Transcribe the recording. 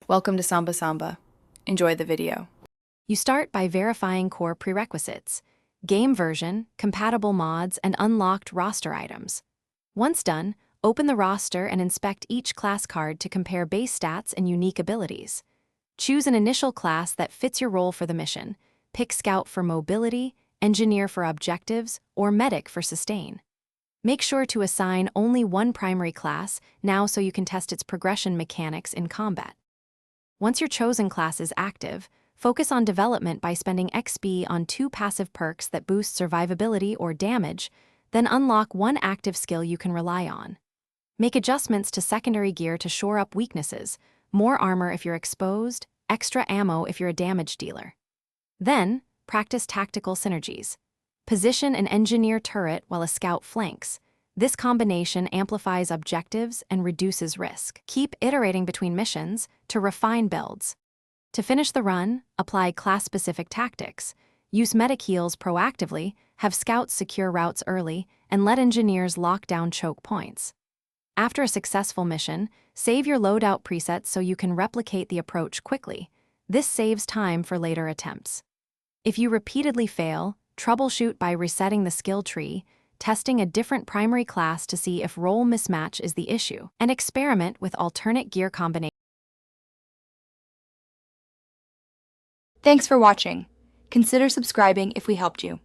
Welcome to Samba Samba. Enjoy the video. You start by verifying core prerequisites: game version, compatible mods, and unlocked roster items. Once done, open the roster and inspect each class card to compare base stats and unique abilities. Choose an initial class that fits your role for the mission. Pick Scout for mobility, Engineer for objectives, or Medic for sustain. Make sure to assign only one primary class now so you can test its progression mechanics in combat. Once your chosen class is active, focus on development by spending XP on 2 passive perks that boost survivability or damage, then unlock one active skill you can rely on. Make adjustments to secondary gear to shore up weaknesses: more armor if you're exposed, extra ammo if you're a damage dealer. Then, practice tactical synergies. Position an engineer turret while a scout flanks. This combination amplifies objectives and reduces risk. Keep iterating between missions to refine builds. To finish the run, apply class-specific tactics. Use medic heals proactively, have scouts secure routes early, and let engineers lock down choke points. After a successful mission, save your loadout presets so you can replicate the approach quickly. This saves time for later attempts. If you repeatedly fail, troubleshoot by resetting the skill tree, testing a different primary class to see if role mismatch is the issue, and experiment with alternate gear combinations. Thanks for watching. Consider subscribing if we helped you.